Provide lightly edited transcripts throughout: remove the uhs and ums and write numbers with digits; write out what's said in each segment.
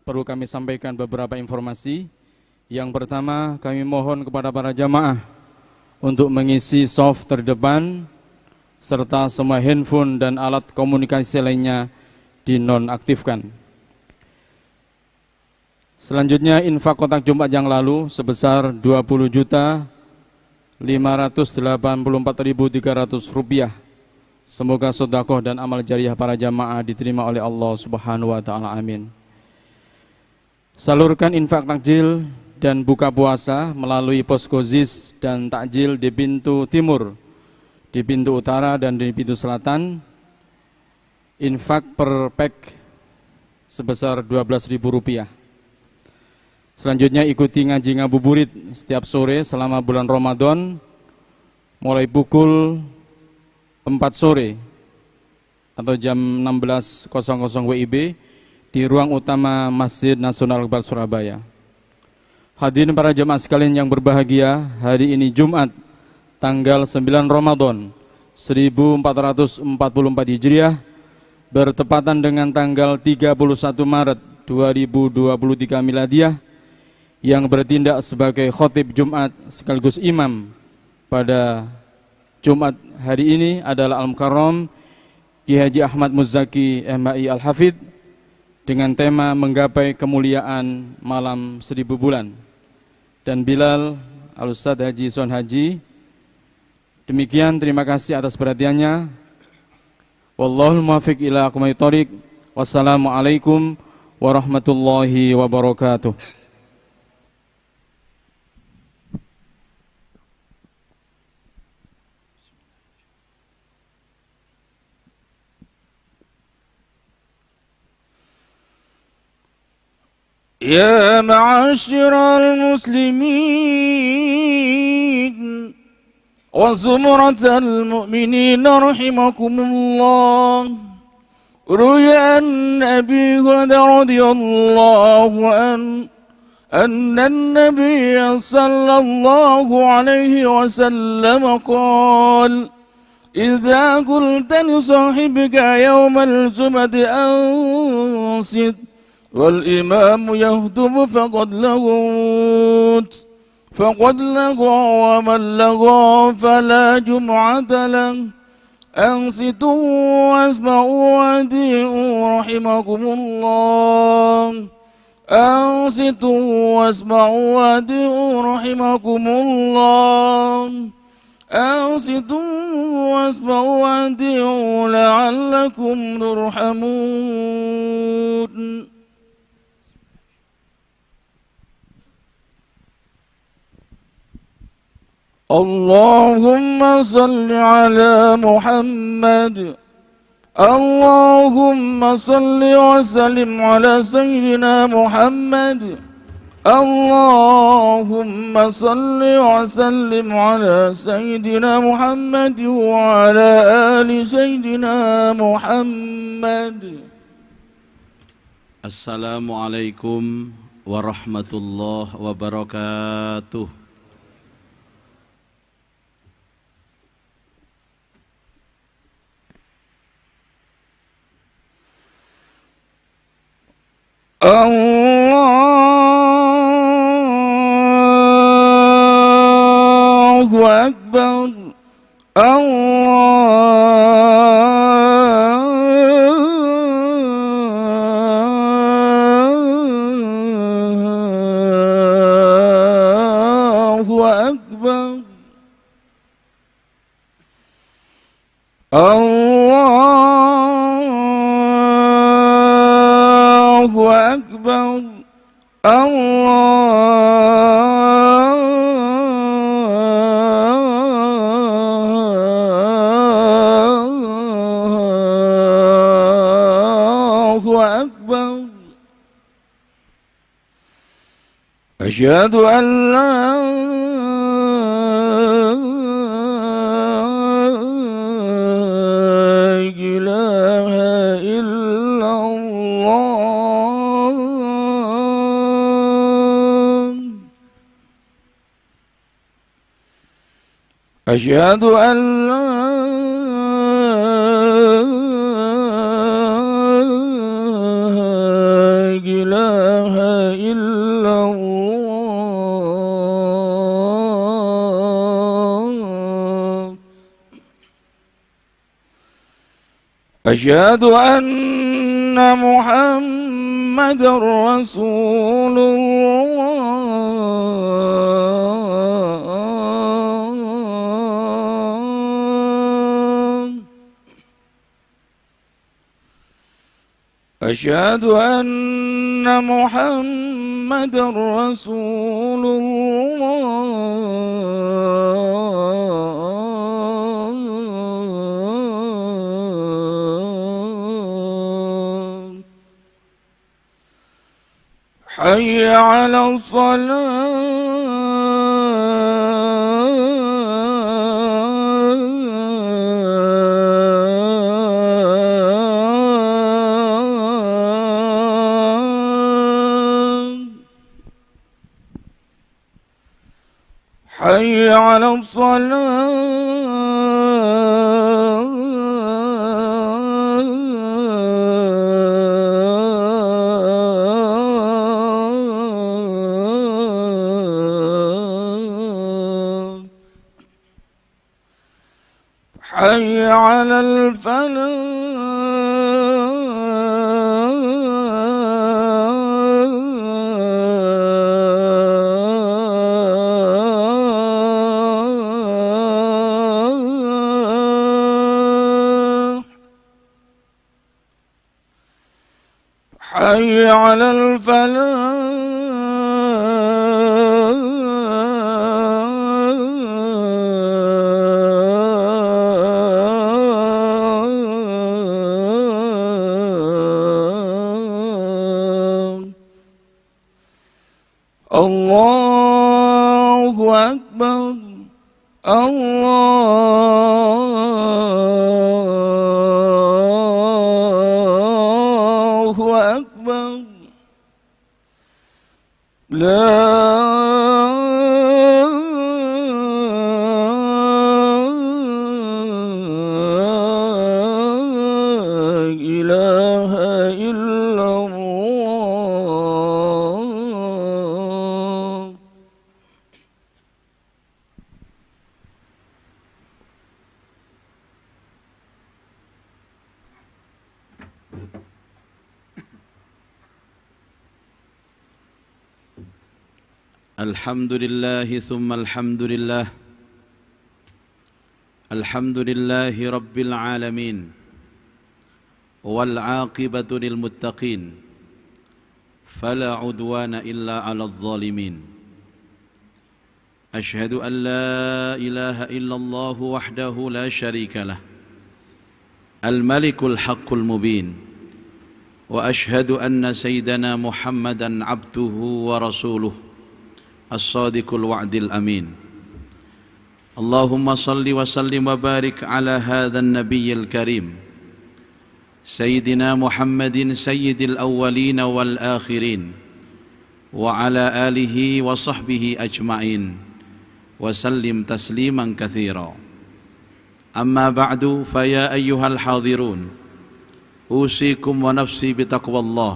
perlu kami sampaikan beberapa informasi. Yang pertama, kami mohon kepada para jamaah untuk mengisi soft terdepan serta semua handphone dan alat komunikasi lainnya dinonaktifkan. Selanjutnya, infak kotak Jumat yang lalu sebesar Rp20.584.300. Semoga sedekah dan amal jariah para jamaah diterima oleh Allah Subhanahu wa taala. Amin. Salurkan infak takjil dan buka puasa melalui posko ZIS dan takjil di pintu timur, di pintu utara dan di pintu selatan. Infak per pack sebesar Rp12.000. Selanjutnya ikuti ngaji ngabuburit setiap sore selama bulan Ramadan mulai pukul 4 sore atau jam 16.00 WIB di ruang utama Masjid Nasional Akbar Surabaya. Hadirin para jemaah sekalian yang berbahagia, hari ini Jumat tanggal 9 Ramadan 1444 Hijriah bertepatan dengan tanggal 31 Maret 2023 Miladiah, yang bertindak sebagai khotib Jumat sekaligus imam pada Jumat hari ini adalah Al-Mukarram Ki Haji Ahmad Muzaki MHI Al-Hafidh dengan tema menggapai kemuliaan malam 1000 bulan, dan Bilal Al-Ustadz Haji Son Haji. Demikian, terima kasih atas perhatiannya. Wallahul muwaffiq ila aqwamit thoriq. Wassalamualaikum warahmatullahi wabarakatuh. يا معاشر المسلمين وزمرة المؤمنين رحمكم الله. روي عن أبي هريرة رضي الله عنه أن النبي صلى الله عليه وسلم قال: إذا قلت لصاحبك يوم الجمعة أنصت والإمام يهتم فقد لغوت ومن لغى فلا جمعة له. أنصتوا واسمعوا وأطيعوا رحمكم الله. أنصتوا واسمعوا وأطيعوا رحمكم الله. أنصتوا واسمعوا وأطيعوا لعلكم ترحمون. اللهم صل على محمد. اللهم صل وسلم على سيدنا محمد. اللهم صل وسلم على سيدنا محمد وعلى آل سيدنا محمد. Assalamualaikum warahmatullahi wabarakatuh. Allahu Akbar. Allahu Akbar. Allahu Akbar. Allahu Akbar. Asyhadu an la ilaha illallah. Asyhadu an la ilaha أشهد أن محمد رسول الله. أشهد أن محمد رسول الله. حي على الصلاة. حي على الصلاة. حي على الفلاح. حي على الفلاح. الله أكبر. الله أكبر. لا إله إلا الله. الحمد لله ثم الحمد لله. الحمد لله رب العالمين والعاقبة للمتقين فلا عدوان إلا على الظالمين. أشهد أن لا إله إلا الله وحده لا شريك له الملك الحق المبين. وأشهد أن سيدنا محمدا عبده ورسوله الصادق الوعد الأمين. اللهم صل وسلم وبارك على هذا النبي الكريم سيدنا محمد سيد الأولين والآخرين وعلى آله وصحبه أجمعين وسلم تسليما كثيرا. أما بعد فيا أيها الحاضرون أوصيكم ونفسي بتقوى الله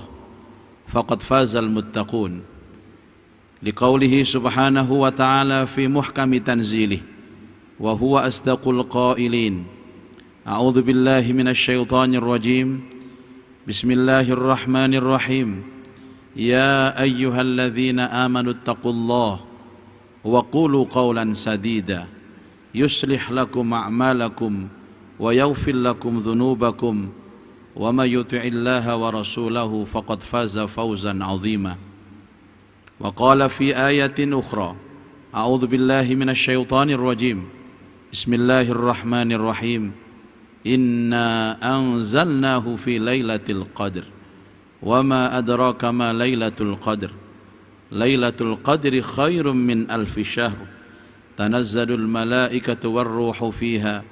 فقد فاز المتقون. لقوله سبحانه وتعالى في محكم تنزيله وهو أصدق القائلين: أعوذ بالله من الشيطان الرجيم. بسم الله الرحمن الرحيم. يا أيها الذين آمنوا اتقوا الله وقولوا قولا سديدا يصلح لكم أعمالكم ويغفر لكم ذنوبكم ومن يطع الله ورسوله فقد فاز فوزا عظيما. وقال في آية أخرى: أعوذ بالله من الشيطان الرجيم. بسم الله الرحمن الرحيم. إنا أنزلناه في ليلة القدر وما أدراك ما ليلة القدر. ليلة القدر خير من 1000 شهر تنزل الملائكة والروح فيها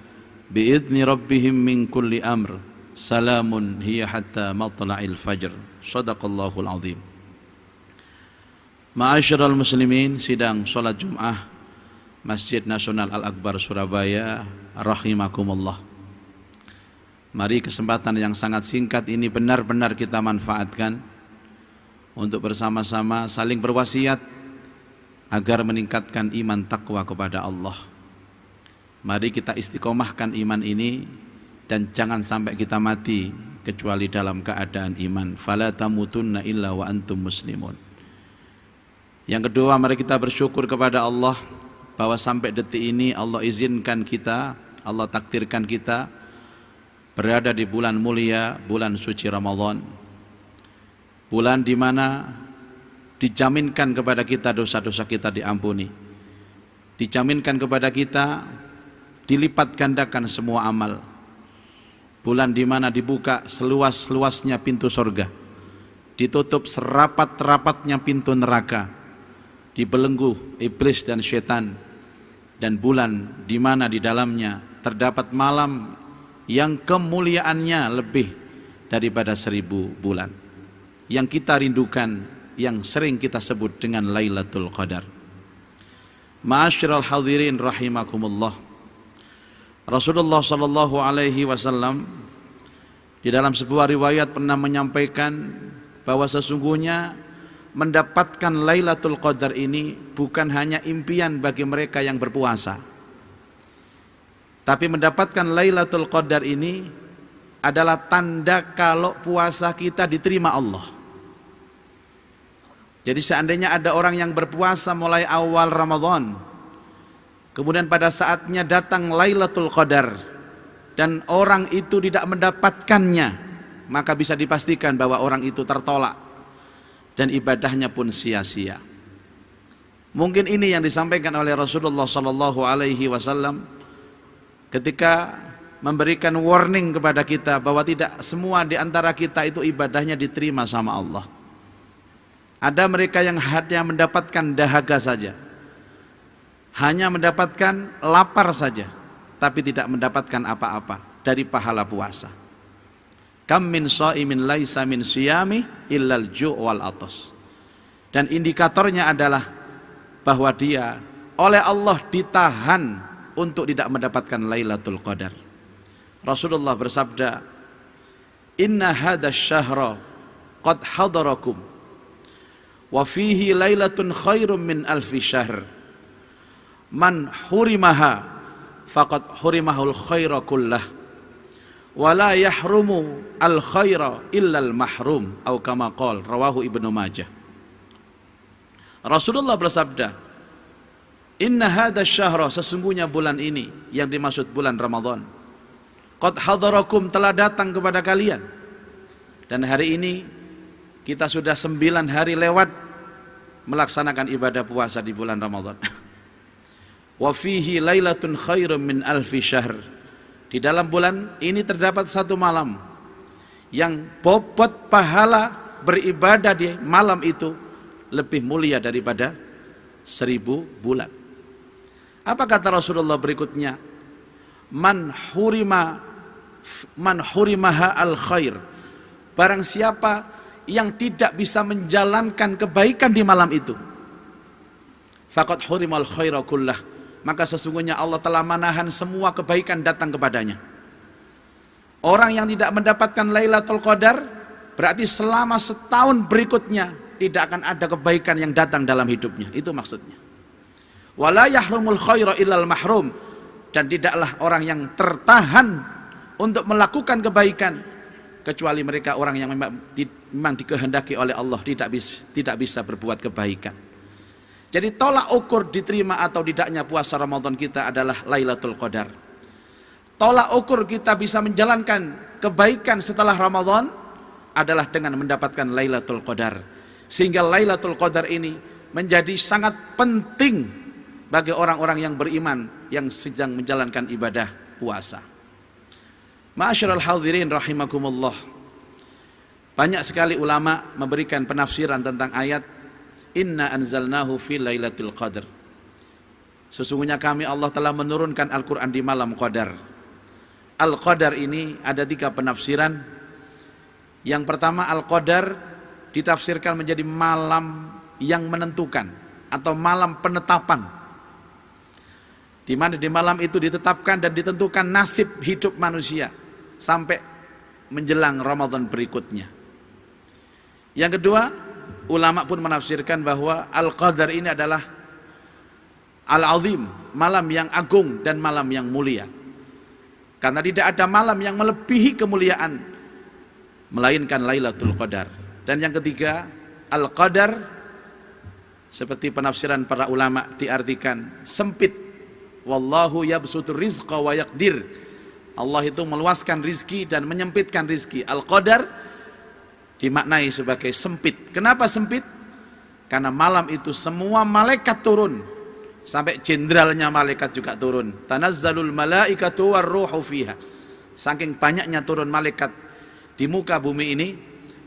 بإذن ربهم من كل أمر سلام هي حتى مطلع الفجر. صدق الله العظيم. Ma'asyiral muslimin, sidang sholat Jum'ah Masjid Nasional Al-Akbar Surabaya rahimakumullah. Mari kesempatan yang sangat singkat ini benar-benar kita manfaatkan untuk bersama-sama saling berwasiat agar meningkatkan iman takwa kepada Allah. Mari kita istiqomahkan iman ini dan jangan sampai kita mati kecuali dalam keadaan iman. Fala tamutunna illa wa antum muslimun. Yang kedua, mari kita bersyukur kepada Allah bahwa sampai detik ini Allah izinkan kita, Allah takdirkan kita berada di bulan mulia, bulan suci Ramadan. Bulan di mana dijaminkan kepada kita dosa-dosa kita diampuni. Dijaminkan kepada kita dilipat gandakan semua amal. Bulan di mana dibuka seluas-luasnya pintu surga, ditutup serapat-rapatnya pintu neraka, dibelenggu iblis dan syaitan, dan bulan di mana di dalamnya terdapat malam yang kemuliaannya lebih daripada 1000 bulan, yang kita rindukan, yang sering kita sebut dengan Lailatul Qadar. Ma'asyiral hadirin rahimakumullah. Rasulullah sallallahu alaihi wasallam di dalam sebuah riwayat pernah menyampaikan bahwa sesungguhnya mendapatkan Lailatul Qadar ini bukan hanya impian bagi mereka yang berpuasa, tapi mendapatkan Lailatul Qadar ini adalah tanda kalau puasa kita diterima Allah. Jadi seandainya ada orang yang berpuasa mulai awal Ramadan, kemudian pada saatnya datang Lailatul Qadar dan orang itu tidak mendapatkannya, maka bisa dipastikan bahwa orang itu tertolak dan ibadahnya pun sia-sia. Mungkin ini yang disampaikan oleh Rasulullah sallallahu alaihi wasallam ketika memberikan warning kepada kita bahwa tidak semua di antara kita itu ibadahnya diterima sama Allah. Ada mereka yang hanya mendapatkan dahaga saja, hanya mendapatkan lapar saja, tapi tidak mendapatkan apa-apa dari pahala puasa. Kam min shaimin laisa min siyami illal ju' wal atas. Dan indikatornya adalah bahwa dia oleh Allah ditahan untuk tidak mendapatkan Lailatul Qadar. Rasulullah bersabda, "Inna hadha syahra qad hadarakum wa fihi lailatun khairum min alfi syahr. Man hurimaha faqad hurimahul khaira kullah wa la yahrumu al khaira illa al mahrum," atau kama qala, rawahu Ibnu Majah. Rasulullah bersabda, "Inna hadha syahra," sesungguhnya bulan ini yang dimaksud bulan Ramadan, "qad hadarakum," telah datang kepada kalian. Dan hari ini kita sudah 9 hari lewat melaksanakan ibadah puasa di bulan Ramadan. Wa fihi lailatun khairum min alfi syahr. Di dalam bulan ini terdapat satu malam yang bobot pahala beribadah di malam itu lebih mulia daripada 1000 bulan. Apa kata Rasulullah berikutnya? Man hurimaha al khair. Barang siapa yang tidak bisa menjalankan kebaikan di malam itu, faqad hurimal khaira kullah, maka sesungguhnya Allah telah menahan semua kebaikan datang kepadanya. Orang yang tidak mendapatkan Lailatul Qadar berarti selama setahun berikutnya tidak akan ada kebaikan yang datang dalam hidupnya. Itu maksudnya. Wala yahrumul khaira illal mahrum, dan tidaklah orang yang tertahan untuk melakukan kebaikan kecuali mereka orang yang memang dikehendaki oleh Allah tidak bisa berbuat kebaikan. Jadi tolak ukur diterima atau tidaknya puasa Ramadan kita adalah Lailatul Qadar. Tolak ukur kita bisa menjalankan kebaikan setelah Ramadan adalah dengan mendapatkan Lailatul Qadar. Sehingga Lailatul Qadar ini menjadi sangat penting bagi orang-orang yang beriman yang sedang menjalankan ibadah puasa. Ma'asyiral hadirin rahimakumullah. Banyak sekali ulama memberikan penafsiran tentang ayat Inna anzalnahu fi lailatul qadar. Sesungguhnya kami Allah telah menurunkan Al-Quran di malam Qadar. Al-Qadar ini ada 3 penafsiran. Yang pertama, Al-Qadar ditafsirkan menjadi malam yang menentukan atau malam penetapan, di mana di malam itu ditetapkan dan ditentukan nasib hidup manusia sampai menjelang Ramadan berikutnya. Yang kedua, ulama pun menafsirkan bahwa Al-Qadar ini adalah Al-Azim, malam yang agung dan malam yang mulia. Karena tidak ada malam yang melebihi kemuliaan melainkan Lailatul Qadar. Dan yang ketiga, Al-Qadar seperti penafsiran para ulama diartikan sempit. Wallahu yabsutur rizqa wa yaqdir. Allah itu meluaskan rizki dan menyempitkan rizki. Al-Qadar dimaknai sebagai sempit. Kenapa sempit? Karena malam itu semua malaikat turun, sampai jenderalnya malaikat juga turun. Tanazzalul malaikatu warruhu fiha. Saking banyaknya turun malaikat di muka bumi ini,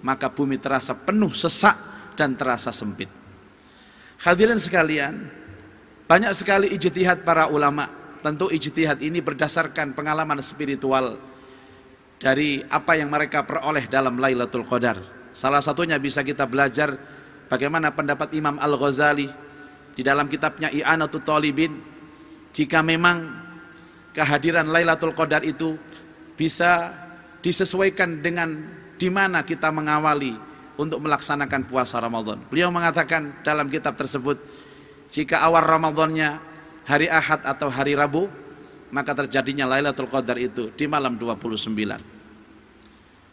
maka bumi terasa penuh sesak dan terasa sempit. Hadirin sekalian, banyak sekali ijtihad para ulama. Tentu ijtihad ini berdasarkan pengalaman spiritual dari apa yang mereka peroleh dalam Lailatul Qadar. Salah satunya bisa kita belajar bagaimana pendapat Imam Al-Ghazali di dalam kitabnya I'anatul Talibin. Jika memang kehadiran Lailatul Qadar itu bisa disesuaikan dengan di mana kita mengawali untuk melaksanakan puasa Ramadan. Beliau mengatakan dalam kitab tersebut, jika awal Ramadannya hari Ahad atau hari Rabu, maka terjadinya Lailatul Qadar itu di malam 29.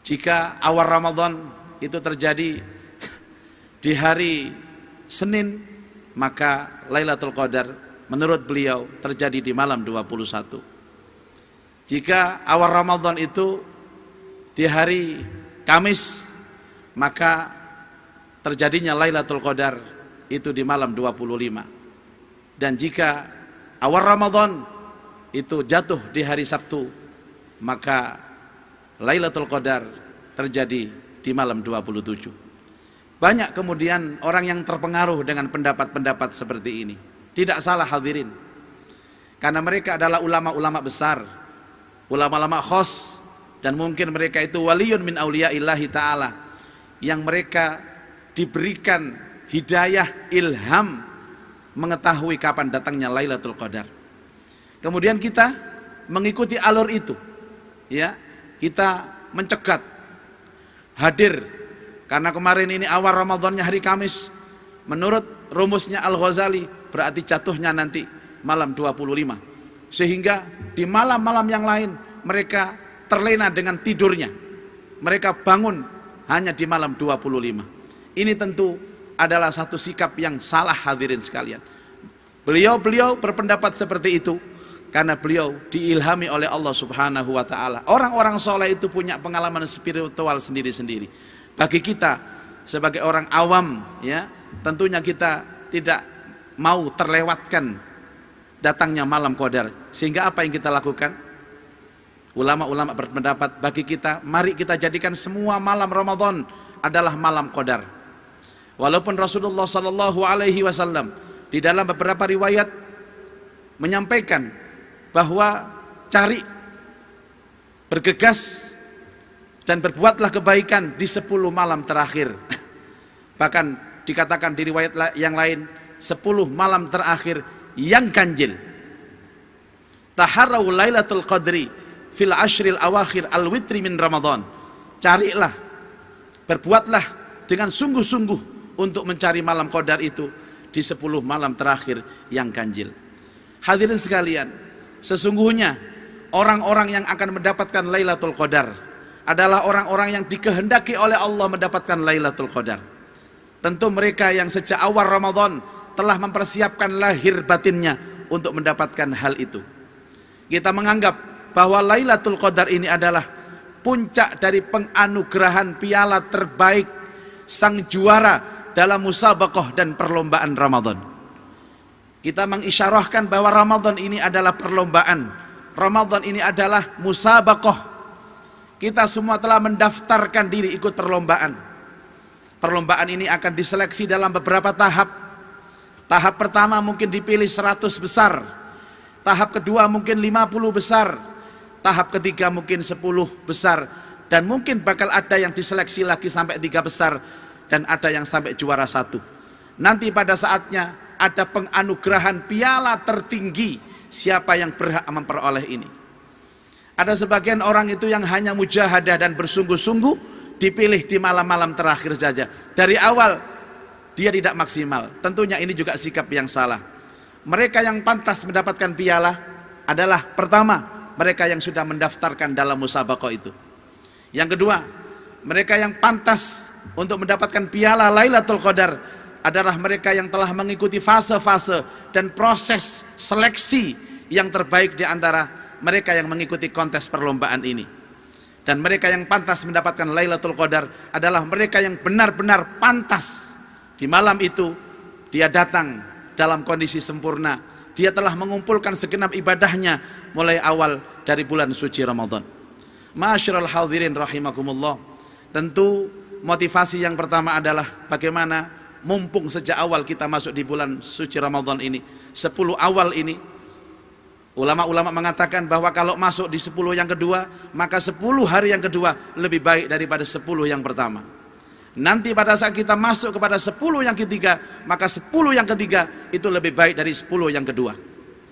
Jika awal Ramadan itu terjadi di hari Senin, maka Lailatul Qadar menurut beliau terjadi di malam 21. Jika awal Ramadan itu di hari Kamis, maka terjadinya Lailatul Qadar itu di malam 25. Dan jika awal Ramadan itu jatuh di hari Sabtu, maka Lailatul Qadar terjadi di malam 27. Banyak kemudian orang yang terpengaruh dengan pendapat-pendapat seperti ini. Tidak salah hadirin, karena mereka adalah ulama-ulama besar, ulama-ulama khos, dan mungkin mereka itu waliyun min auliya'illahi ta'ala, yang mereka diberikan hidayah, ilham, mengetahui kapan datangnya Lailatul Qadar. Kemudian kita mengikuti alur itu, ya, kita mencegat hadir, karena kemarin ini awal Ramadannya hari Kamis, menurut rumusnya Al-Ghazali berarti jatuhnya nanti malam 25, sehingga di malam-malam yang lain mereka terlena dengan tidurnya, mereka bangun hanya di malam 25. Ini tentu adalah satu sikap yang salah hadirin sekalian. Beliau berpendapat seperti itu karena beliau diilhami oleh Allah Subhanahu wa taala. Orang-orang soleh itu punya pengalaman spiritual sendiri-sendiri. Bagi kita sebagai orang awam, ya, tentunya kita tidak mau terlewatkan datangnya malam Qadar. Sehingga apa yang kita lakukan? Ulama-ulama berpendapat bagi kita, mari kita jadikan semua malam Ramadan adalah malam Qadar. Walaupun Rasulullah sallallahu alaihi wasallam di dalam beberapa riwayat menyampaikan bahwa cari, bergegas dan berbuatlah kebaikan di 10 malam terakhir. Bahkan dikatakan di riwayat yang lain 10 malam terakhir yang ganjil. Taharrau Lailatul Qadri fil ashril awakhir al-witri min Ramadan. Carilah, berbuatlah dengan sungguh-sungguh untuk mencari malam Qadar itu di 10 malam terakhir yang ganjil. Hadirin sekalian, sesungguhnya orang-orang yang akan mendapatkan Lailatul Qadar adalah orang-orang yang dikehendaki oleh Allah mendapatkan Lailatul Qadar. Tentu mereka yang sejak awal Ramadan telah mempersiapkan lahir batinnya untuk mendapatkan hal itu. Kita menganggap bahwa Lailatul Qadar ini adalah puncak dari penganugerahan piala terbaik sang juara dalam musabaqah dan perlombaan Ramadan. Kita mengisyarahkan bahwa Ramadan ini adalah perlombaan, Ramadan ini adalah musabaqah. Kita semua telah mendaftarkan diri ikut perlombaan. Perlombaan ini akan diseleksi dalam beberapa tahap. Tahap pertama mungkin dipilih 100 besar, tahap kedua mungkin 50 besar, tahap ketiga mungkin 10 besar, dan mungkin bakal ada yang diseleksi lagi sampai 3 besar, dan ada yang sampai juara 1. Nanti pada saatnya ada penganugerahan piala tertinggi, siapa yang berhak memperoleh ini. Ada sebagian orang itu yang hanya mujahadah dan bersungguh-sungguh, dipilih di malam-malam terakhir saja. Dari awal dia tidak maksimal. Tentunya ini juga sikap yang salah. Mereka yang pantas mendapatkan piala adalah pertama, mereka yang sudah mendaftarkan dalam musabaqah itu. Yang kedua, mereka yang pantas untuk mendapatkan piala Lailatul Qadar adalah mereka yang telah mengikuti fase-fase dan proses seleksi yang terbaik di antara mereka yang mengikuti kontes perlombaan ini. Dan mereka yang pantas mendapatkan Lailatul Qadar adalah mereka yang benar-benar pantas di malam itu dia datang dalam kondisi sempurna. Dia telah mengumpulkan segenap ibadahnya mulai awal dari bulan suci Ramadan. Ma'asyiral hadirin rahimakumullah. Tentu motivasi yang pertama adalah bagaimana mumpung sejak awal kita masuk di bulan suci Ramadan ini. 10 awal ini, ulama-ulama mengatakan bahwa kalau masuk di 10 yang kedua, maka 10 hari yang kedua lebih baik daripada 10 yang pertama. Nanti pada saat kita masuk kepada 10 yang ketiga, maka 10 yang ketiga itu lebih baik dari 10 yang kedua.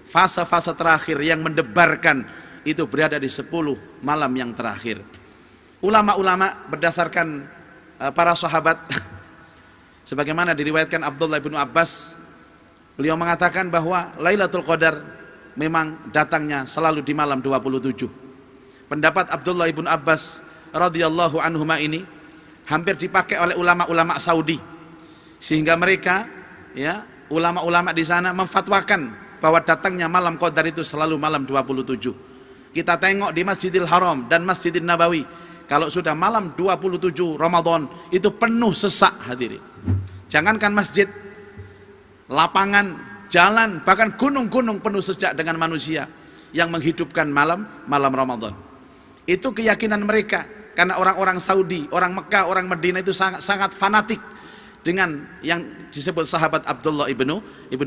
Fase-fase terakhir yang mendebarkan itu berada di 10 malam yang terakhir. Ulama-ulama berdasarkan para sahabat, sebagaimana diriwayatkan Abdullah bin Abbas, beliau mengatakan bahwa Lailatul Qadar memang datangnya selalu di malam 27. Pendapat Abdullah bin Abbas radhiyallahu anhuma ini hampir dipakai oleh ulama-ulama Saudi, sehingga mereka, ya, ulama-ulama di sana memfatwakan bahwa datangnya malam Qadar itu selalu malam 27. Kita tengok di Masjidil Haram dan Masjidil Nabawi, kalau sudah malam 27 Ramadan itu penuh sesak, hadirin. Jangankan masjid, lapangan, jalan, bahkan gunung-gunung penuh sesak dengan manusia yang menghidupkan malam Ramadan. Itu keyakinan mereka, karena orang-orang Saudi, orang Mekah, orang Madinah itu sangat fanatik dengan yang disebut sahabat Abdullah ibnu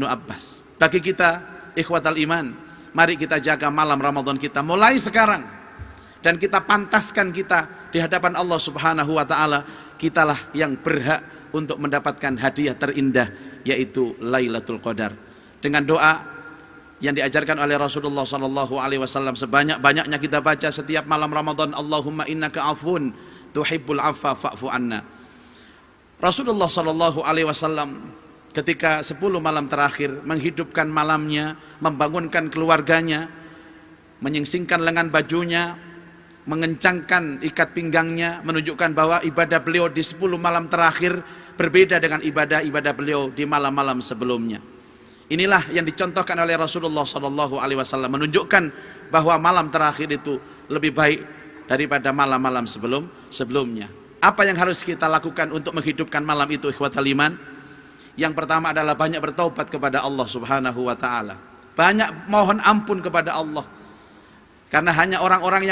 Abbas. Bagi kita ikhwatal iman, mari kita jaga malam Ramadan kita mulai sekarang, dan kita pantaskan kita di hadapan Allah Subhanahu wa taala. Kitalah yang berhak untuk mendapatkan hadiah terindah, yaitu Lailatul Qadar. Dengan doa yang diajarkan oleh Rasulullah SAW, sebanyak-banyaknya kita baca setiap malam Ramadan, Allahumma innaka afun tuhibbul afwa fa'fu anna. Rasulullah SAW ketika 10 malam terakhir menghidupkan malamnya, membangunkan keluarganya, menyingsingkan lengan bajunya, mengencangkan ikat pinggangnya, menunjukkan bahwa ibadah beliau di 10 malam terakhir berbeda dengan ibadah-ibadah beliau di malam-malam sebelumnya. Inilah yang dicontohkan oleh Rasulullah SAW, menunjukkan bahwa malam terakhir itu lebih baik daripada malam-malam sebelumnya. Apa yang harus kita lakukan untuk menghidupkan malam itu, ikhwatal iman? Yang pertama adalah banyak bertaubat kepada Allah Subhanahu wa taala. Banyak mohon ampun kepada Allah. Karena hanya orang-orang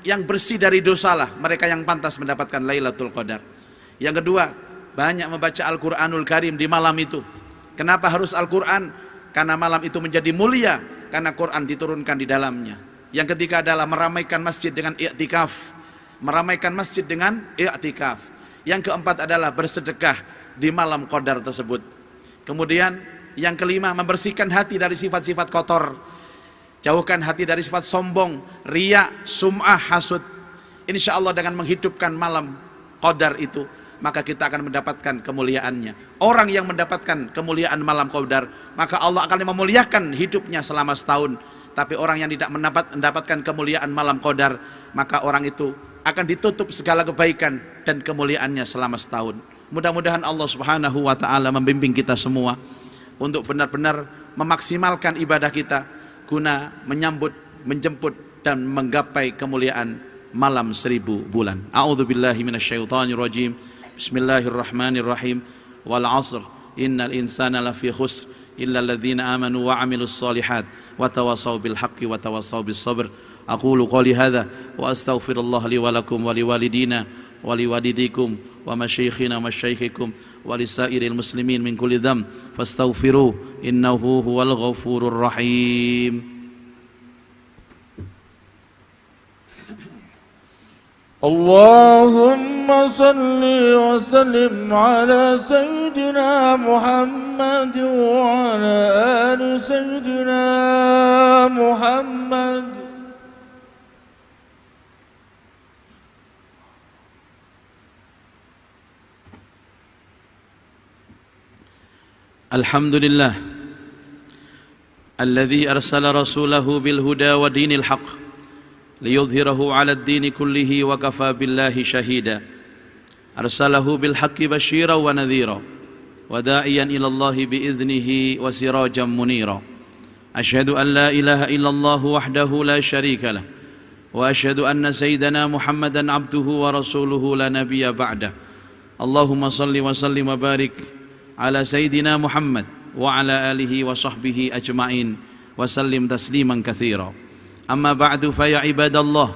yang bersih dari dosa lah mereka yang pantas mendapatkan Lailatul Qadar. Yang kedua, banyak membaca Al-Qur'anul Karim di malam itu. Kenapa harus Al-Quran? Karena malam itu menjadi mulia karena Quran diturunkan di dalamnya. Yang ketiga adalah meramaikan masjid dengan i'tikaf. Meramaikan masjid dengan i'tikaf. Yang keempat adalah bersedekah di malam Qadar tersebut. Kemudian yang kelima, membersihkan hati dari sifat-sifat kotor. Jauhkan hati dari sifat sombong, riya, sum'ah, hasud. Insya Allah dengan menghidupkan malam Qadar itu, maka kita akan mendapatkan kemuliaannya. Orang yang mendapatkan kemuliaan malam Qadar, maka Allah akan memuliakan hidupnya selama setahun. Tapi orang yang tidak mendapatkan kemuliaan malam Qadar, maka orang itu akan ditutup segala kebaikan dan kemuliaannya selama setahun. Mudah-mudahan Allah Subhanahu wa taala membimbing kita semua untuk benar-benar memaksimalkan ibadah kita guna menyambut, menjemput dan menggapai kemuliaan malam 1000 bulan. A'udzubillahi minasyaitonirrajim. Bismillahirrahmanirrahim. Wal 'ashr innal insana lafi khusr illa alladhina amanu wa 'amilus shalihat wa tawassaw bil haqqi wa tawassaw bis sabr. Aqulu qali hadza wa astaghfirullah li wa lakum wa liwalidina wa liwalidikum wa masyayikhina wa masyayikhikum wa lisairil muslimin min kulli dzamb fastaghfiru innahu huwal ghafurur rahim. اللهم صل وسلم على سيدنا محمد وعلى آل سيدنا محمد. الحمد لله الذي أرسل رسوله بالهدى ودين الحق ليظهره على الدين كله وكفى بالله شهيدا أرسله بالحق بشيرا ونذيرا وداعيا إلى الله بإذنه وسراجا منيرا أشهد أن لا إله إلا الله وحده لا شريك له وأشهد أن سيدنا محمدا عبده ورسوله لا نبي بعده اللهم صل وسلم وبارك على سيدنا محمد وعلى آله وصحبه أجمعين وسلم تسليما كثيرا أما بعد فيا عباد الله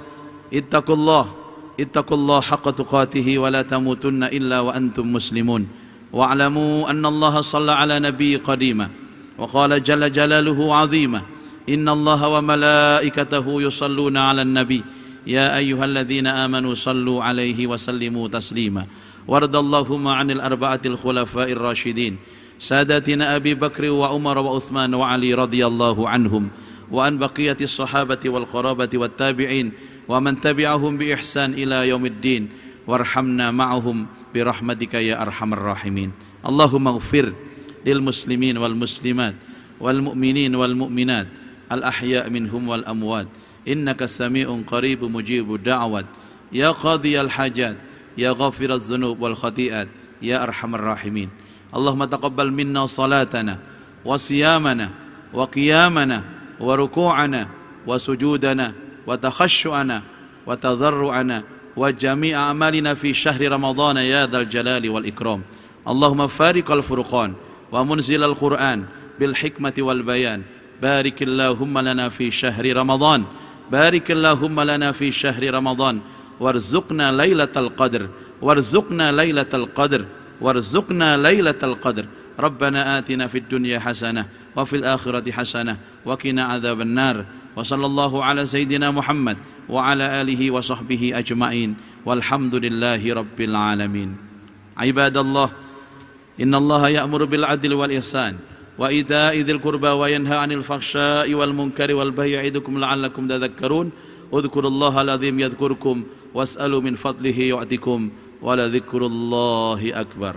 اتقوا الله حق تقاته ولا تموتن إلا وأنتم مسلمون واعلموا أن الله صلى على نبي قديما وقال جل جلاله عظيما إن الله وملائكته يصلون على النبي يا أيها الذين آمنوا صلوا عليه وسلموا تسليما وارض اللهم عن الأربعة الخلفاء الراشدين ساداتنا أبي بكر وعمر وعثمان وعلي رضي الله عنهم وأن بقية الصحابة والقرابة والتابعين ومن تبعهم بإحسان إلى يوم الدين وارحمنا معهم برحمتك يا أرحم الراحمين اللهم اغفر للمسلمين والمسلمات والمؤمنين والمؤمنات الأحياء منهم والأموات إنك سميع قريب مجيب الدعوات يا قاضي الحاجات يا غافر الذنوب والخطيئات يا أرحم الراحمين اللهم تقبل منا صلاتنا وصيامنا وقيامنا وركوعنا وسجودنا وتخشعنا وتضرعنا وجميع أعمالنا في شهر رمضان يا ذا الجلال والإكرام اللهم فارق الفرقان ومنزل القرآن بالحكمة والبيان بارك اللهم لنا في شهر رمضان بارك اللهم لنا في شهر رمضان وارزقنا ليلة القدر وارزقنا ليلة القدر وارزقنا ليلة القدر ربنا آتنا في الدنيا حسنة وفي الآخرة حسنة وقنا عذاب النار وصلى الله على سيدنا محمد وعلى آله وصحبه أجمعين والحمد لله رب العالمين عباد الله إن الله يأمر بالعدل والإحسان وإيتاء ذي القربى وينهى عن الفحشاء والمنكر والبغي يعظكم لعلكم تذكرون اذكروا الله العظيم يذكركم واسألوا من فضله يعطكم ولذكر الله أكبر